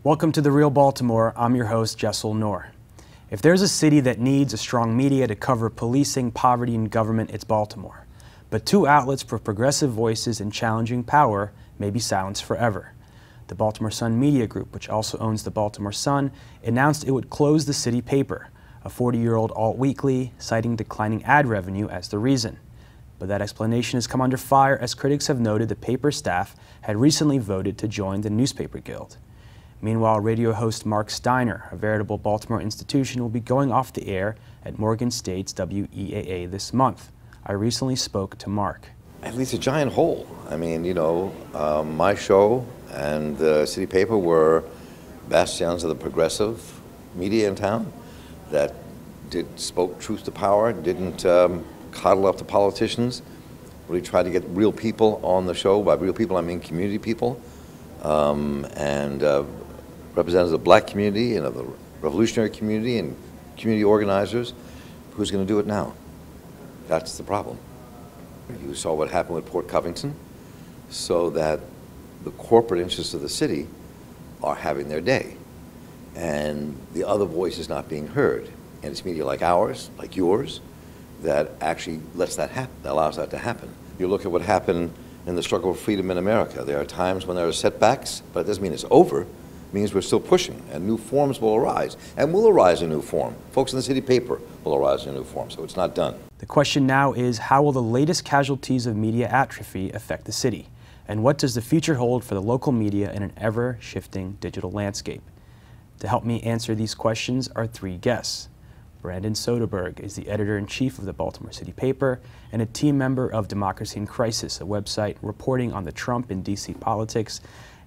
Welcome to The Real Baltimore. I'm your host, Jessel Noor. If there's a city that needs a strong media to cover policing, poverty, and government, it's Baltimore. But two outlets for progressive voices and challenging power may be silenced forever. The Baltimore Sun Media Group, which also owns the Baltimore Sun, announced it would close the city paper, a 40-year-old alt-weekly, citing declining ad revenue as the reason. But that explanation has come under fire as critics have noted the paper staff had recently voted to join the Newspaper Guild. Meanwhile, radio host Marc Steiner, a veritable Baltimore institution, will be going off the air at Morgan State's WEAA this month. I recently spoke to Marc. At least a giant hole. I mean, my show and the city paper were bastions of the progressive media in town that spoke truth to power, didn't coddle up the politicians, really tried to get real people on the show. By real people, I mean community people, and representatives of the black community and of the revolutionary community and community organizers. Who's going to do it now? That's the problem. You saw what happened with Port Covington, so that the corporate interests of the city are having their day, and the other voice is not being heard. And it's media like ours, like yours, that actually lets that happen, that allows that to happen. You look at what happened in the struggle for freedom in America. There are times when there are setbacks, but it doesn't mean it's over. It means we're still pushing, and new forms will arise, and will arise in new form. Folks in the city paper will arise in a new form, so it's not done. The question now is, how will the latest casualties of media atrophy affect the city? And what does the future hold for the local media in an ever-shifting digital landscape? To help me answer these questions are three guests. Brandon Soderberg is the editor-in-chief of the Baltimore City Paper and a team member of Democracy in Crisis, a website reporting on the Trump and D.C. politics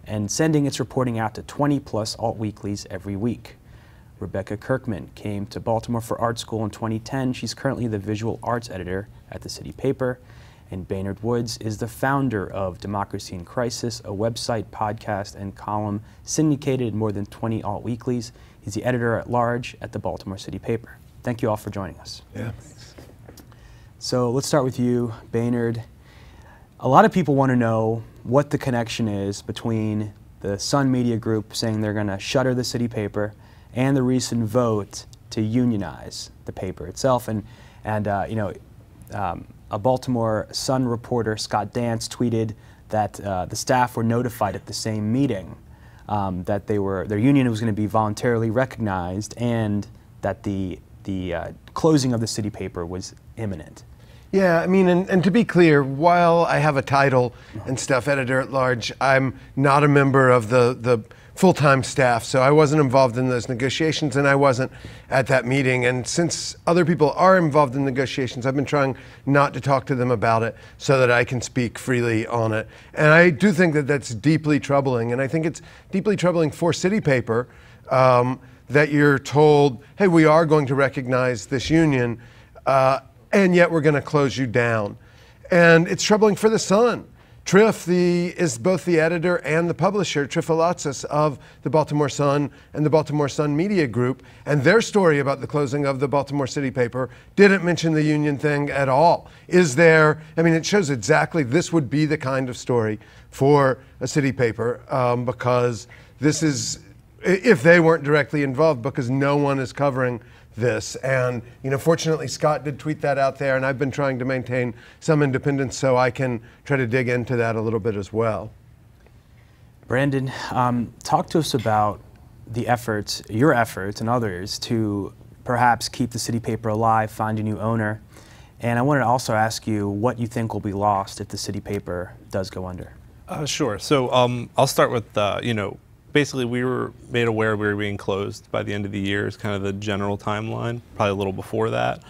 and sending its reporting out to 20-plus alt-weeklies every week. Rebekah Kirkman came to Baltimore for art school in 2010. She's currently the visual arts editor at the City Paper. And Baynard is the founder of Democracy in Crisis, a website, podcast, and column syndicated in more than 20 alt-weeklies. He's the editor-at-large at the Baltimore City Paper. Thank you all for joining us. Yeah. So let's start with you, Baynard. A lot of people want to know what the connection is between the Sun Media Group saying they're going to shutter the City Paper and the recent vote to unionize the paper itself. A Baltimore Sun reporter, Scott Dance, tweeted that the staff were notified at the same meeting that their union was going to be voluntarily recognized and that the closing of the City Paper was imminent. Yeah, I mean, and to be clear, while I have a title and stuff, editor-at-large, I'm not a member of the full-time staff, so I wasn't involved in those negotiations, and I wasn't at that meeting. And since other people are involved in negotiations, I've been trying not to talk to them about it so that I can speak freely on it. And I do think that that's deeply troubling, and I think it's deeply troubling for City Paper that you're told, hey, we are going to recognize this union, and yet we're going to close you down. And it's troubling for the Sun. Triff is both the editor and the publisher, Triff Alatzis, of the Baltimore Sun and the Baltimore Sun Media Group, and their story about the closing of the Baltimore City Paper didn't mention the union thing at all. It shows exactly this would be the kind of story for a city paper, because this is, if they weren't directly involved, because no one is covering this. And fortunately Scott did tweet that out there, and I've been trying to maintain some independence so I can try to dig into that a little bit as well. Brandon, talk to us about your efforts and others to perhaps keep the City Paper alive, find a new owner. And I wanted to also ask you what you think will be lost if the City Paper does go under. Sure. So I'll start with, basically, we were made aware we were being closed by the end of the year is kind of the general timeline, probably a little before that.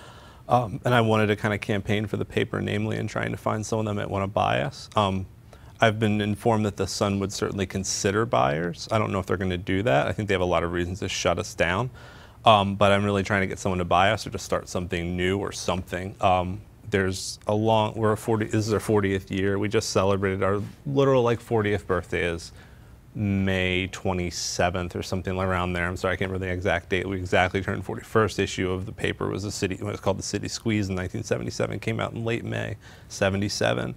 And I wanted to kind of campaign for the paper, namely in trying to find someone that might want to buy us. I've been informed that the Sun would certainly consider buyers. I don't know if they're going to do that. I think they have a lot of reasons to shut us down. But I'm really trying to get someone to buy us or to start something new or something. This is our 40th year. We just celebrated our literal 40th birthday is May 27th or something around there. I'm sorry, I can't remember the exact date. We exactly turned 40. First issue of the paper was it was called The City Squeeze in 1977. Came out in late May 77.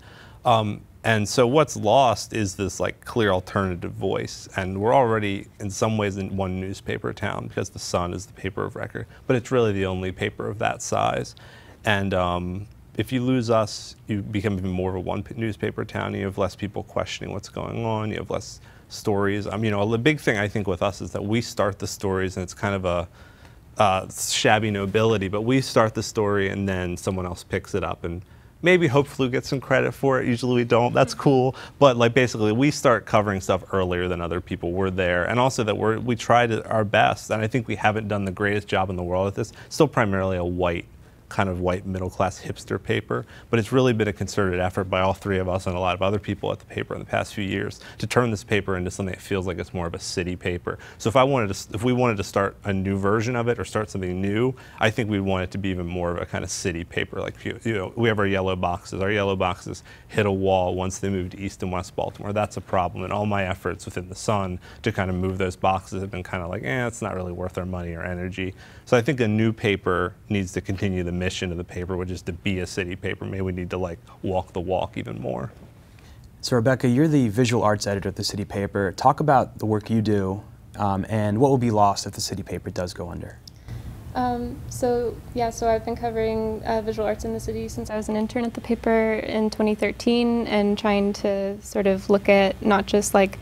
And so what's lost is this like clear alternative voice. And we're already in some ways in one newspaper town because the Sun is the paper of record, but it's really the only paper of that size. And if you lose us, you become even more of a one newspaper town. You have less people questioning what's going on. You have less stories. You know, the big thing I think with us is that we start the stories, and it's kind of a shabby nobility, but we start the story and then someone else picks it up, and maybe hopefully we get some credit for it. Usually we don't. That's cool. But like basically we start covering stuff earlier than other people. We're there, and also that we tried our best, and I think we haven't done the greatest job in the world at this. Still primarily a white middle-class hipster paper, but it's really been a concerted effort by all three of us and a lot of other people at the paper in the past few years to turn this paper into something that feels like it's more of a city paper. So if we wanted to start a new version of it or start something new, I think we'd want it to be even more of a kind of city paper. Like, you know, we have our yellow boxes. Our yellow boxes hit a wall once they moved to East and West Baltimore. That's a problem, and all my efforts within the Sun to kind of move those boxes have been kind of like, it's not really worth our money or energy. So I think a new paper needs to continue the mission of the paper, which is to be a city paper. Maybe we need to like walk the walk even more. So Rebekah, you're the visual arts editor at the city paper. Talk about the work you do and what will be lost if the city paper does go under. So I've been covering visual arts in the city since I was an intern at the paper in 2013, and trying to sort of look at not just like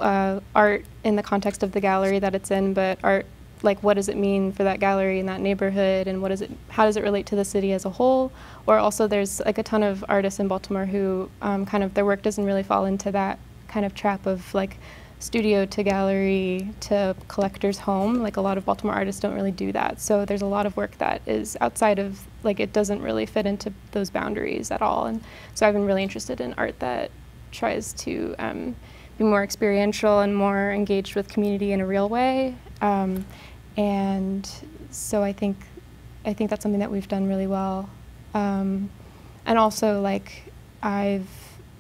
art in the context of the gallery that it's in, but art, like what does it mean for that gallery in that neighborhood, and how does it relate to the city as a whole? Or also there's like a ton of artists in Baltimore who kind of their work doesn't really fall into that kind of trap of like studio to gallery to collector's home. Like a lot of Baltimore artists don't really do that. So there's a lot of work that is outside of, like it doesn't really fit into those boundaries at all. And so I've been really interested in art that tries to be more experiential and more engaged with community in a real way. And so I think that's something that we've done really well. And also, like, I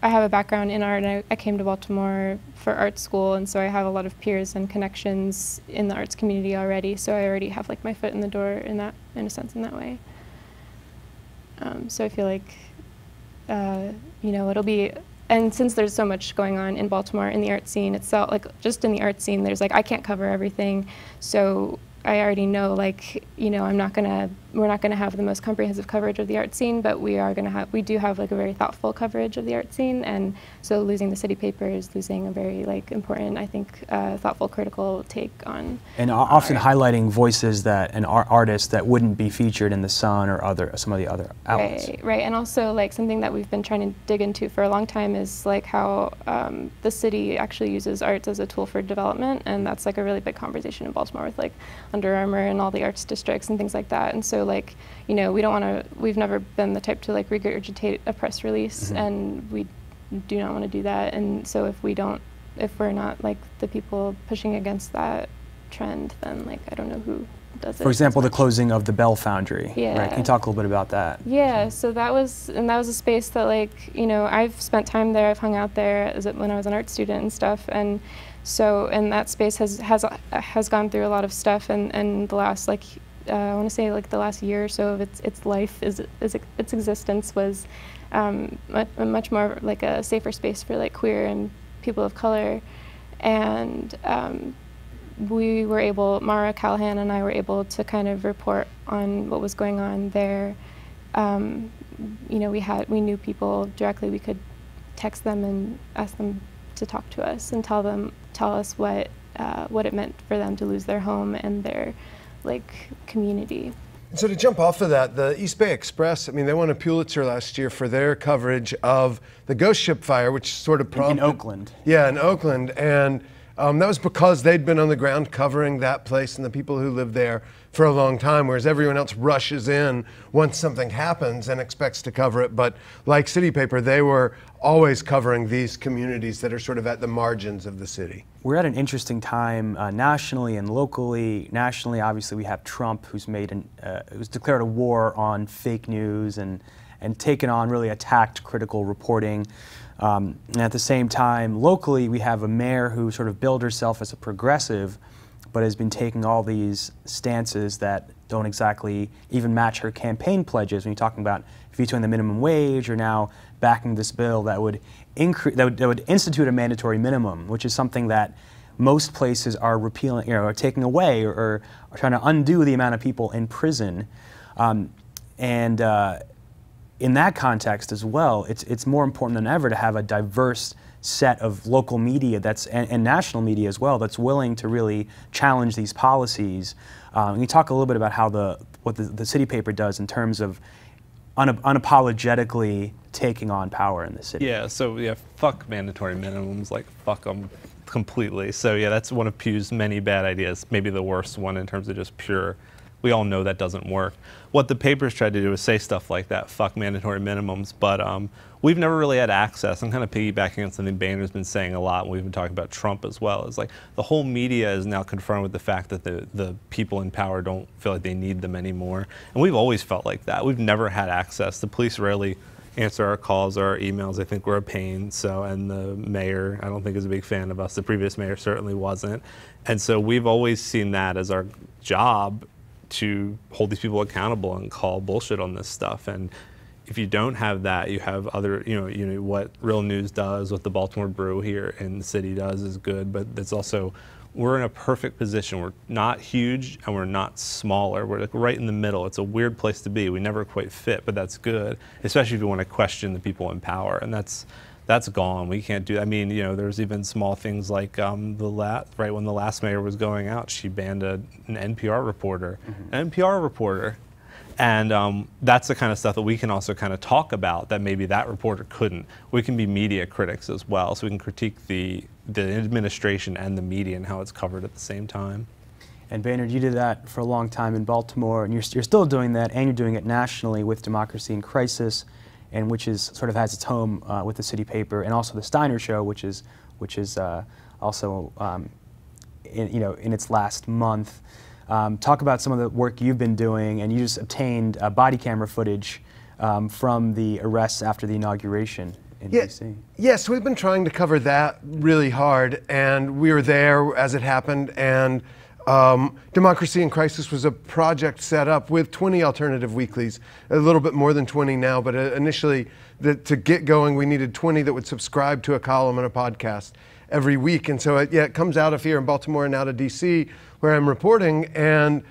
have a background in art, and I came to Baltimore for art school, and so I have a lot of peers and connections in the arts community already. So I already have like my foot in the door in a sense in that way. So I feel like you know, it'll be. And since there's so much going on in Baltimore in the art scene itself, like just in the art scene, there's like, I can't cover everything. So I already know, like, you know, we're not gonna have the most comprehensive coverage of the art scene, but we do have like a very thoughtful coverage of the art scene. And so losing the city paper is losing a very like important, I think, thoughtful, critical take on. And often highlighting voices and artists that wouldn't be featured in the Sun or some of the other outlets. Right. And also like something that we've been trying to dig into for a long time is like how the city actually uses arts as a tool for development, and that's like a really big conversation in Baltimore with like Under Armour and all the arts districts and things like that. And so like, you know, we've never been the type to like regurgitate a press release, and we do not want to do that. And so if we're not like the people pushing against that trend, then like I don't know who does it. For example, the closing of the Bell Foundry. Yeah. Right? Can you talk a little bit about that? Yeah, so that was a space that, like, you know, I've spent time there, I've hung out there when I was an art student and stuff, and so, and that space has gone through a lot of stuff, and the last, like, I want to say, like, the last year or so of its life, its existence was much more like a safer space for, like, queer and people of color, and we were able, Mara Callahan and I were able to kind of report on what was going on there. You know, we knew people directly. We could text them and ask them to talk to us and tell us what it meant for them to lose their home and their like community. So to jump off of that, the East Bay Express, I mean, they won a Pulitzer last year for their coverage of the ghost ship fire, which sort of prompted... In Oakland. Yeah, in Oakland. And that was because they'd been on the ground covering that place and the people who lived there for a long time, whereas everyone else rushes in once something happens and expects to cover it. But like City Paper, they were always covering these communities that are sort of at the margins of the city. We're at an interesting time nationally and locally. Nationally, obviously, we have Trump, who's who's declared a war on fake news and taken on, really attacked critical reporting. And at the same time, locally, we have a mayor who sort of billed herself as a progressive, but has been taking all these stances that don't exactly even match her campaign pledges. When you're talking about vetoing the minimum wage or now backing this bill that would institute a mandatory minimum, which is something that most places are repealing, are taking away or are trying to undo the amount of people in prison. In that context as well, it's more important than ever to have a diverse set of local media and national media as well that's willing to really challenge these policies. Can you talk a little bit about how what the city paper does in terms of unapologetically taking on power in the city? Yeah, so yeah, fuck mandatory minimums, like fuck them completely. So yeah, that's one of Pew's many bad ideas, maybe the worst one in terms of just pure, we all know that doesn't work. What the papers tried to do is say stuff like that, fuck mandatory minimums, but we've never really had access. I'm kind of piggybacking on something Baynard's been saying a lot, and we've been talking about Trump as well. It's like the whole media is now confronted with the fact that the people in power don't feel like they need them anymore. And we've always felt like that. We've never had access. The police rarely answer our calls or our emails. I think we're a pain. And the mayor, I don't think is a big fan of us. The previous mayor certainly wasn't. And so we've always seen that as our job, to hold these people accountable and call bullshit on this stuff. And if you don't have that, you have other, what Real News does, what the Baltimore Brew here in the city does is good, but it's also, we're in a perfect position. We're not huge and we're not smaller. We're like right in the middle. It's a weird place to be. We never quite fit, but that's good, especially if you want to question the people in power. And that's gone. We can't do that. I mean, there's even small things like right when the last mayor was going out, she banned an NPR reporter. An NPR reporter. And that's the kind of stuff that we can also kind of talk about that maybe that reporter couldn't. We can be media critics as well, so we can critique the administration and the media and how it's covered at the same time. And Baynard, you did that for a long time in Baltimore, and you're still doing that, and you're doing it nationally with Democracy in Crisis, and which sort of has its home with the city paper, and also the Steiner Show, which is also in its last month. Talk about some of the work you've been doing, and you just obtained body camera footage from the arrests after the inauguration in D.C. Yes, we've been trying to cover that really hard, and we were there as it happened, and Democracy in Crisis was a project set up with 20 alternative weeklies, a little bit more than 20 now, but initially to get going we needed 20 that would subscribe to a column and a podcast every week. And so it comes out of here in Baltimore and out of DC where I'm reporting, and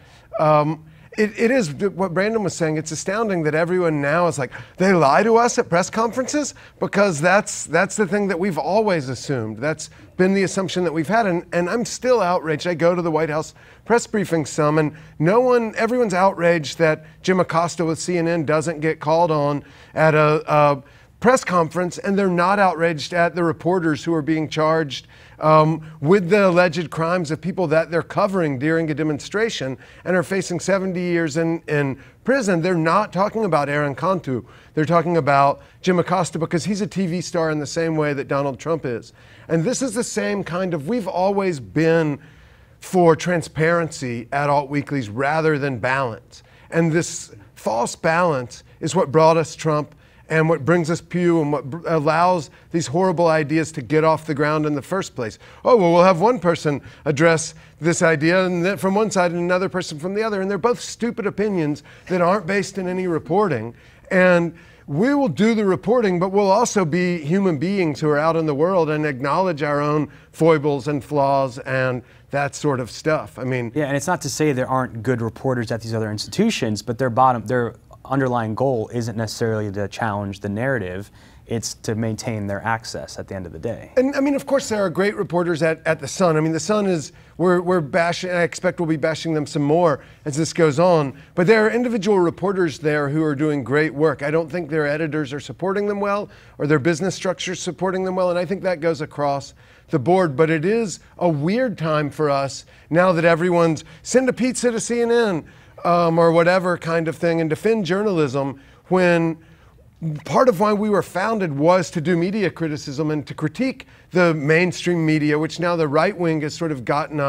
it is what Brandon was saying. It's astounding that everyone now is like, they lie to us at press conferences, because that's the thing that we've always assumed. That's been the assumption that we've had, and I'm still outraged. I go to the White House press briefing some, and everyone's outraged that Jim Acosta with CNN doesn't get called on at a press conference, and they're not outraged at the reporters who are being charged with the alleged crimes of people that they're covering during a demonstration and are facing 70 years in prison. They're not talking about Aaron Cantu. They're talking about Jim Acosta because he's a TV star in the same way that Donald Trump is. And this is the same kind of, we've always been for transparency at alt weeklies rather than balance. And this false balance is what brought us Trump and what brings us Pew and what allows these horrible ideas to get off the ground in the first place. Oh, well, we'll have one person address this idea and then from one side and another person from the other, and they're both stupid opinions that aren't based in any reporting. And we will do the reporting, but we'll also be human beings who are out in the world and acknowledge our own foibles and flaws and that sort of stuff. I mean, yeah, and it's not to say there aren't good reporters at these other institutions, but their underlying goal isn't necessarily to challenge the narrative. It's to maintain their access at the end of the day. And I mean, of course, there are great reporters at The Sun. I mean, The Sun is, we're bashing, I expect we'll be bashing them some more as this goes on. But there are individual reporters there who are doing great work. I don't think their editors are supporting them well, or their business structure supporting them well, and I think that goes across the board. But it is a weird time for us now that everyone's send a pizza to CNN or whatever kind of thing and defend journalism, when part of why we were founded was to do media criticism and to critique the mainstream media, which now the right wing has sort of gotten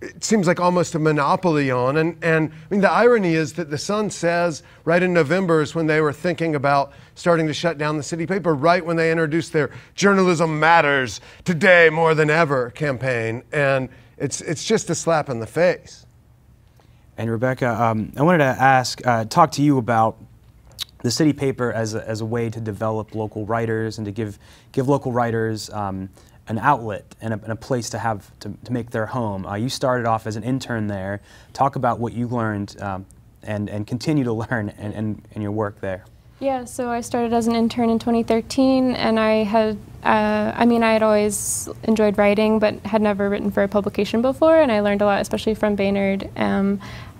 it seems like almost a monopoly on. And I mean, the irony is that The Sun says right in November is when they were thinking about starting to shut down the city paper, right when they introduced their Journalism Matters Today More Than Ever campaign. And it's just a slap in the face. And Rebekah, I wanted to talk to you about the city paper as a way to develop local writers and to give local writers an outlet and a place to have to make their home. You started off as an intern there. Talk about what you learned and continue to learn in your work there. Yeah, so I started as an intern in 2013, and I had always enjoyed writing, but had never written for a publication before, and I learned a lot, especially from Baynard.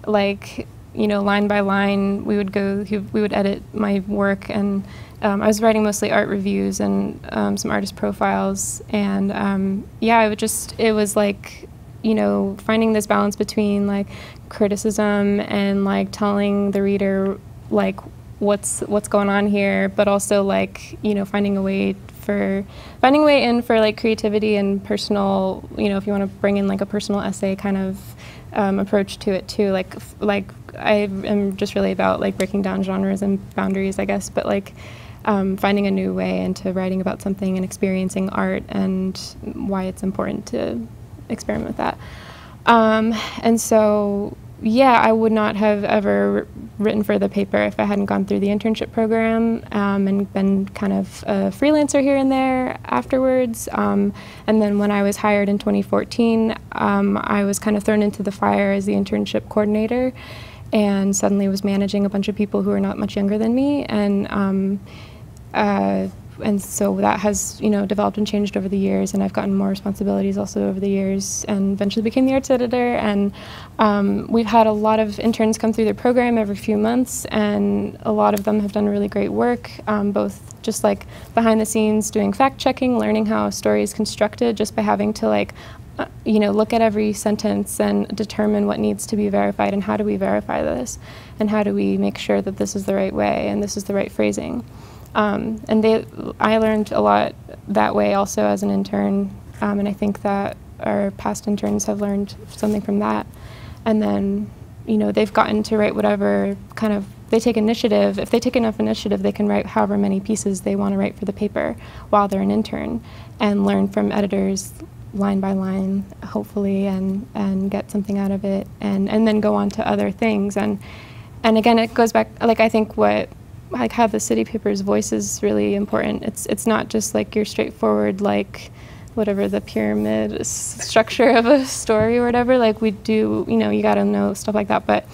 Like, you know, line by line, we would edit my work, and I was writing mostly art reviews and some artist profiles, and yeah, it was like, you know, finding this balance between like criticism and like telling the reader like what's going on here, but also like, you know, finding a way in for like creativity and personal, you know, if you want to bring in like a personal essay kind of approach to it too. Like I am just really about like breaking down genres and boundaries, I guess, but like finding a new way into writing about something and experiencing art and why it's important to experiment with that. And so, yeah, I would not have ever written for the paper if I hadn't gone through the internship program and been kind of a freelancer here and there afterwards. And then when I was hired in 2014, I was kind of thrown into the fire as the internship coordinator and suddenly was managing a bunch of people who are not much younger than me. And so that has, you know, developed and changed over the years, and I've gotten more responsibilities also over the years, and eventually became the arts editor. And we've had a lot of interns come through the program every few months, and a lot of them have done really great work, both just like behind the scenes doing fact checking, learning how a story is constructed just by having to like, you know, look at every sentence and determine what needs to be verified and how do we verify this, and how do we make sure that this is the right way and this is the right phrasing. I learned a lot that way also as an intern, and I think that our past interns have learned something from that. And then, you know, they've gotten to write whatever kind of, they take initiative. If they take enough initiative, they can write however many pieces they want to write for the paper while they're an intern, and learn from editors line by line, hopefully, and get something out of it, and then go on to other things. And again, it goes back, like, I think like how the city paper's voice is really important. It's not just like your straightforward, like whatever the pyramid structure of a story or whatever. Like we do, you know, you got to know stuff like that. But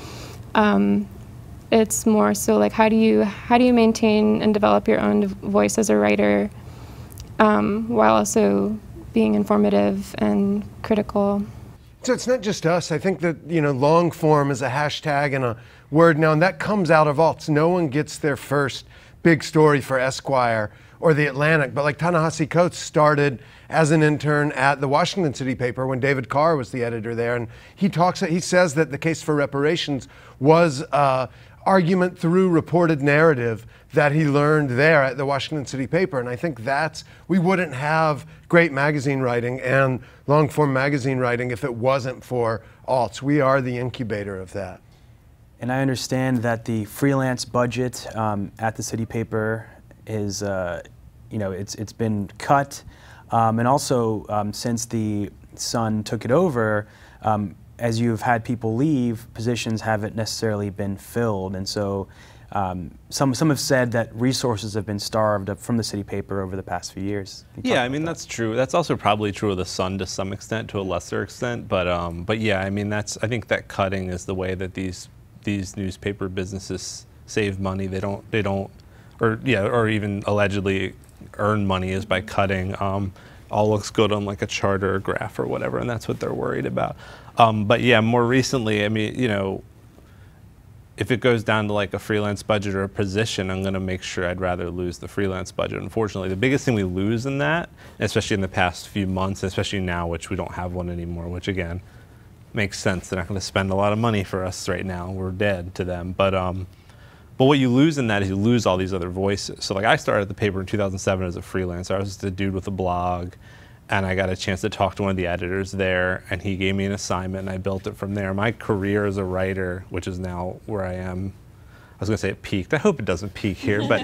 it's more so like how do you maintain and develop your own voice as a writer while also being informative and critical. So it's not just us. I think that, you know, long form is a hashtag and a word now, and that comes out of alts. No one gets their first big story for Esquire or The Atlantic, but like Ta-Nehisi Coates started as an intern at the Washington City paper when David Carr was the editor there, and he says that the case for reparations was argument through reported narrative that he learned there at the Washington City paper. And I think we wouldn't have great magazine writing and long form magazine writing if it wasn't for alts. We are the incubator of that. And I understand that the freelance budget at the city paper is, you know, it's been cut, and also since the Sun took it over, as you've had people leave, positions haven't necessarily been filled, and so some have said that resources have been starved up from the city paper over the past few years. Yeah, I mean that's true. That's also probably true of the Sun to some extent, to a lesser extent. But yeah, I mean I think that cutting is the way that these newspaper businesses save money. They don't, or even allegedly earn money is by cutting. All looks good on like a chart or a graph or whatever, and that's what they're worried about. But yeah, more recently, I mean, you know, if it goes down to like a freelance budget or a position, I'm going to make sure I'd rather lose the freelance budget. Unfortunately, the biggest thing we lose in that, especially in the past few months, especially now, which we don't have one anymore, which again, makes sense. They're not going to spend a lot of money for us right now. We're dead to them. But what you lose in that is you lose all these other voices. So like I started at the paper in 2007 as a freelancer. I was just a dude with a blog, and I got a chance to talk to one of the editors there, and he gave me an assignment, and I built it from there. My career as a writer, which is now where I am, I was going to say it peaked. I hope it doesn't peak here, but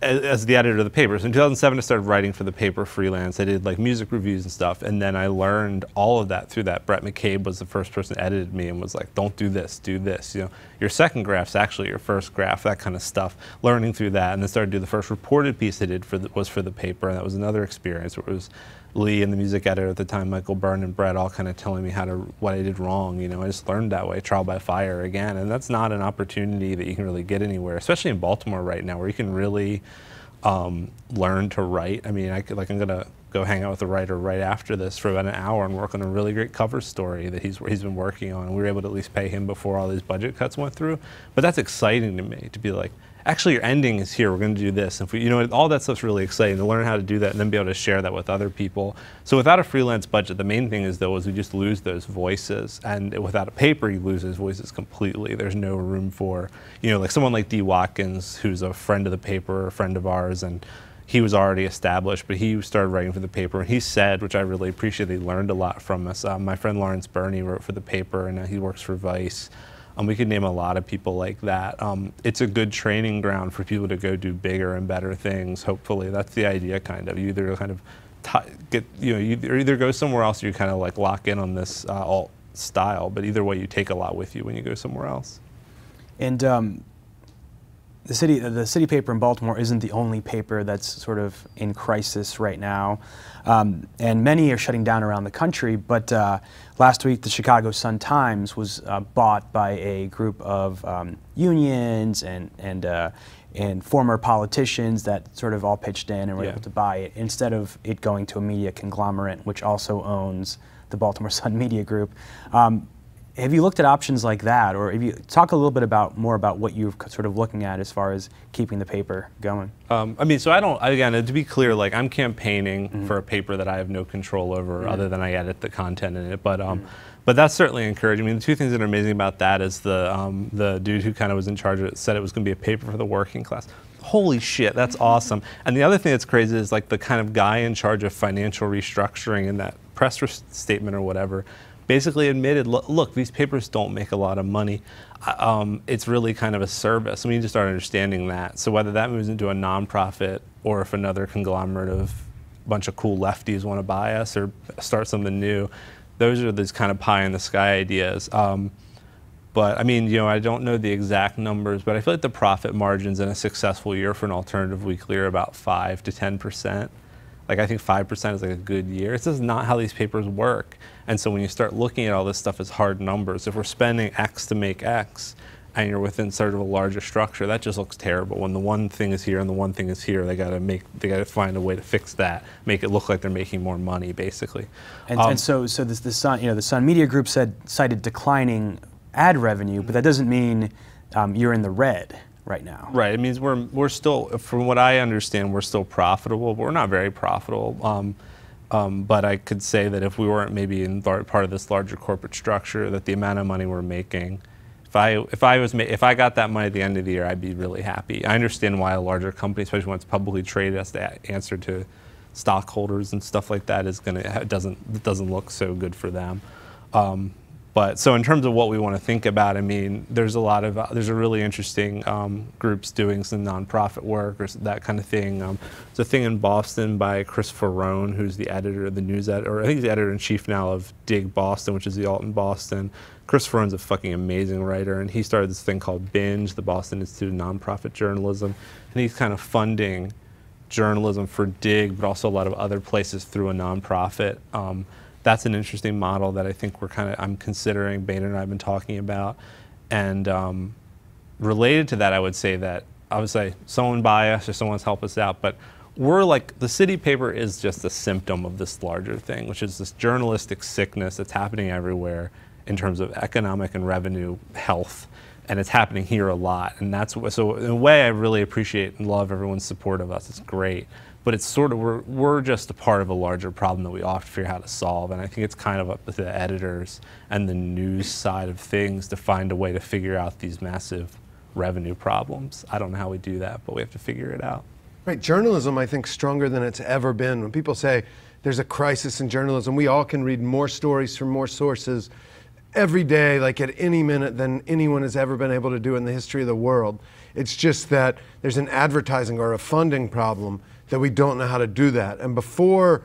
as the editor of the paper. So in 2007, I started writing for the paper freelance. I did like music reviews and stuff, and then I learned all of that through that. Brett McCabe was the first person that edited me and was like, "Don't do this, do this." You know, your second graph's actually your first graph, that kind of stuff. Learning through that, and then started to do the first reported piece I did was for the paper, and that was another experience where it was Lee and the music editor at the time, Michael Byrne and Brett, all kind of telling me what I did wrong. You know, I just learned that way, trial by fire again, and that's not an opportunity that you can really get anywhere, especially in Baltimore right now, where you can really learn to write. I mean, I'm gonna go hang out with a writer right after this for about an hour and work on a really great cover story that he's been working on. We were able to at least pay him before all these budget cuts went through. But that's exciting to me, to be like, actually your ending is here, we're going to do this. If we, you know, all that stuff's really exciting, to learn how to do that and then be able to share that with other people. So without a freelance budget, the main thing is though is we just lose those voices, and without a paper you lose those voices completely. There's no room for, you know, like someone like D. Watkins, who's a friend of the paper, a friend of ours, and he was already established, but he started writing for the paper, and he said, which I really appreciate, he learned a lot from us. My friend Lawrence Burney wrote for the paper, and now he works for Vice. We could name a lot of people like that. It's a good training ground for people to go do bigger and better things, hopefully. That's the idea, kind of. You either kind of you either go somewhere else or you kind of like lock in on this alt style, but either way you take a lot with you when you go somewhere else. And the city paper in Baltimore isn't the only paper that's sort of in crisis right now, and many are shutting down around the country. But last week, the Chicago Sun-Times was bought by a group of unions and former politicians that sort of all pitched in and were able to buy it, instead of it going to a media conglomerate, which also owns the Baltimore Sun Media Group. Have you looked at options like that, or have you talk a little bit more about what you're sort of looking at as far as keeping the paper going? I mean, so again, to be clear, like I'm campaigning for a paper that I have no control over, other than I edit the content in it. But that's certainly encouraging. I mean, the two things that are amazing about that is the dude who kind of was in charge of it said it was going to be a paper for the working class. Holy shit, that's awesome. And the other thing that's crazy is like the kind of guy in charge of financial restructuring in that press statement or whatever basically admitted, look, these papers don't make a lot of money. It's really kind of a service. I mean, you just start understanding that. So whether that moves into a nonprofit, or if another conglomerate of a bunch of cool lefties want to buy us or start something new, those are these kind of pie in the sky ideas. But I mean, you know, I don't know the exact numbers, but I feel like the profit margins in a successful year for an alternative weekly are about 5 to 10%. Like I think 5% is like a good year. It's just not how these papers work. And so when you start looking at all this stuff as hard numbers, if we're spending X to make X, and you're within sort of a larger structure, that just looks terrible. When the one thing is here and the one thing is here, they got to find a way to fix that, make it look like they're making more money, basically. And so the Sun Media Group cited declining ad revenue, but that doesn't mean you're in the red right now. Right. It means we're still, from what I understand, we're still profitable. But we're not very profitable. But I could say that if we weren't maybe in part of this larger corporate structure, that the amount of money we're making, if I got that money at the end of the year, I'd be really happy. I understand why a larger company, especially when it's publicly traded, has to answer to stockholders and stuff like that, doesn't look so good for them. But so in terms of what we want to think about, I mean, there's a really interesting groups doing some nonprofit work or that kind of thing. There's a thing in Boston by Chris Ferrone, who's the editor of the news editor, or I think he's the editor-in-chief now of Dig Boston, which is the alt in Boston. Chris Ferrone's a fucking amazing writer, and he started this thing called Binge, the Boston Institute of Nonprofit Journalism, and he's kind of funding journalism for Dig, but also a lot of other places through a nonprofit. That's an interesting model that I think I'm considering, Baynard and I have been talking about. And related to that, I would say that, obviously, someone buy us or someone's help us out, but we're like, the city paper is just a symptom of this larger thing, which is this journalistic sickness that's happening everywhere in terms of economic and revenue health. And it's happening here a lot. And so in a way, I really appreciate and love everyone's support of us. It's great. But it's sort of, we're just a part of a larger problem that we all have to figure out how to solve. And I think it's kind of up to the editors and the news side of things to find a way to figure out these massive revenue problems. I don't know how we do that, but we have to figure it out. Right, journalism, I think, stronger than it's ever been. When people say there's a crisis in journalism, we all can read more stories from more sources. every day, like at any minute, than anyone has ever been able to do in the history of the world. It's just that there's an advertising or a funding problem that we don't know how to do that. And before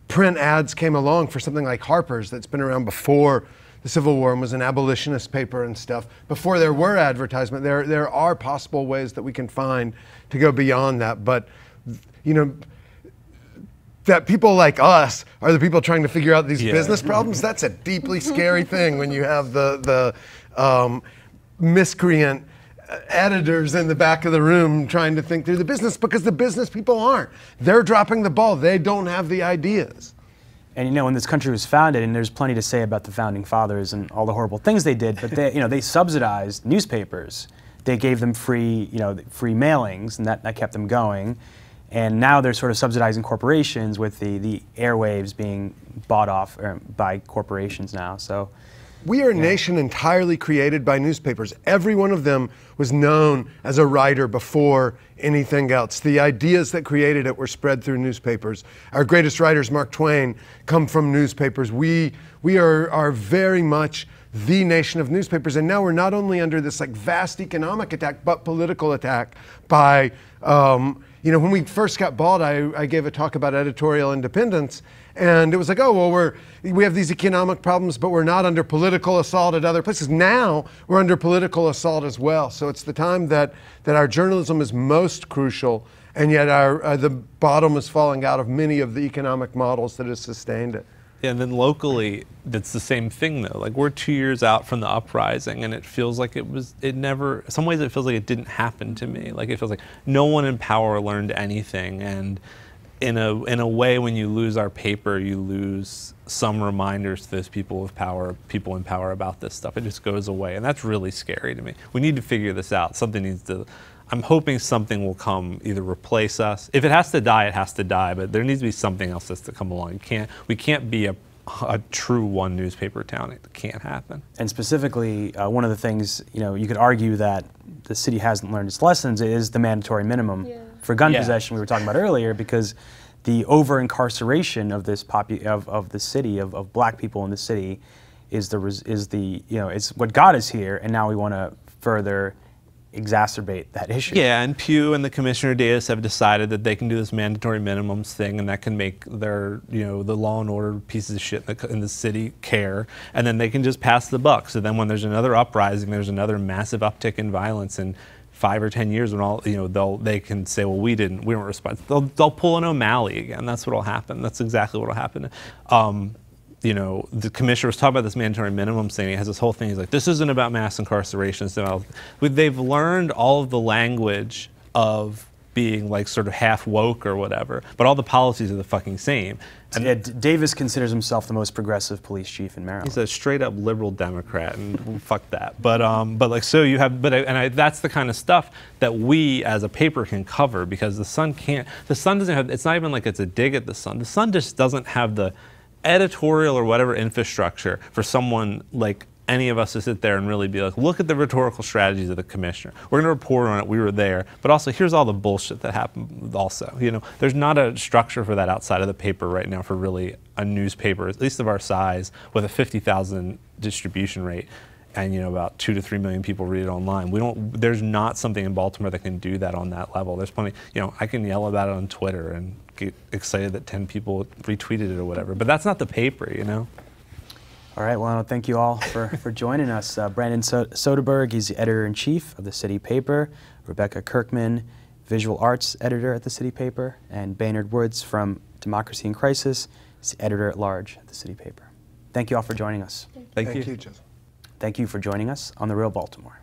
print ads came along for something like Harper's, that's been around before the Civil War and was an abolitionist paper and stuff, before there were advertisement, there are possible ways that we can find to go beyond that. But, you know, that people like us are the people trying to figure out these business problems, that's a deeply scary thing when you have the miscreant editors in the back of the room trying to think through the business, because the business people aren't. They're dropping the ball. They don't have the ideas. And you know, when this country was founded, and there's plenty to say about the founding fathers and all the horrible things they did, but they, you know, they subsidized newspapers. They gave them free, you know, free mailings, and that kept them going. And now they're sort of subsidizing corporations with the airwaves being bought off by corporations now. So we are a nation entirely created by newspapers. Every one of them was known as a writer before anything else. The ideas that created it were spread through newspapers. Our greatest writers, Mark Twain, come from newspapers. We are very much the nation of newspapers, and now we're not only under this like vast economic attack, but political attack by, you know, when we first got bought, I gave a talk about editorial independence, and it was like, oh, well, we have these economic problems, but we're not under political assault at other places. Now we're under political assault as well. So it's the time that our journalism is most crucial, and yet the bottom is falling out of many of the economic models that have sustained it. Yeah, and then locally, it's the same thing though. Like, we're 2 years out from the uprising, and it feels like it never, in some ways it feels like it didn't happen to me. Like, it feels like no one in power learned anything, and in a way, when you lose our paper, you lose some reminders to those people in power about this stuff. It just goes away, and that's really scary to me. We need to figure this out. Something needs to, I'm hoping something will come, either replace us. If it has to die, it has to die, but there needs to be something else that's to come along. We can't be a true one newspaper town. It can't happen. And specifically, one of the things, you know, you could argue that the city hasn't learned its lessons is the mandatory minimum for gun possession we were talking about earlier, because the over-incarceration of this of the city, of black people in the city, is the you know, it's what got us here, and now we want to further exacerbate that issue. Yeah, and Pew and the Commissioner Davis have decided that they can do this mandatory minimums thing, and that can make their, you know, the law and order pieces of shit in the city care, and then they can just pass the buck. So then when there's another uprising, there's another massive uptick in violence, and 5 or 10 years, when all, you know, they can say, well, we weren't responsible. They'll pull an O'Malley again. That's what'll happen. That's exactly what'll happen. You know, the commissioner was talking about this mandatory minimums thing. He has this whole thing. He's like, this isn't about mass incarceration. They've learned all of the language of being like sort of half woke or whatever, but all the policies are the fucking same. And yeah, Davis considers himself the most progressive police chief in Maryland. He's a straight up liberal Democrat, and fuck that. But like, so you have, that's the kind of stuff that we as a paper can cover, because the Sun doesn't have, it's not even like it's a dig at the Sun. The Sun just doesn't have the editorial or whatever infrastructure for someone like any of us to sit there and really be like, look at the rhetorical strategies of the commissioner. We're going to report on it. We were there. But also, here's all the bullshit that happened also. You know, there's not a structure for that outside of the paper right now for really a newspaper, at least of our size, with a 50,000 distribution rate, and, you know, about 2 to 3 million people read it online. There's not something in Baltimore that can do that on that level. There's plenty, you know, I can yell about it on Twitter and get excited that 10 people retweeted it or whatever, but that's not the paper, you know? All right, well, thank you all for joining us. Brandon Soderberg, he's the editor-in-chief of the City Paper. Rebekah Kirkman, visual arts editor at the City Paper. And Baynard Woods from Democracy in Crisis, he's the editor-at-large at the City Paper. Thank you all for joining us. Thank you. Joseph. Thank you for joining us on The Real Baltimore.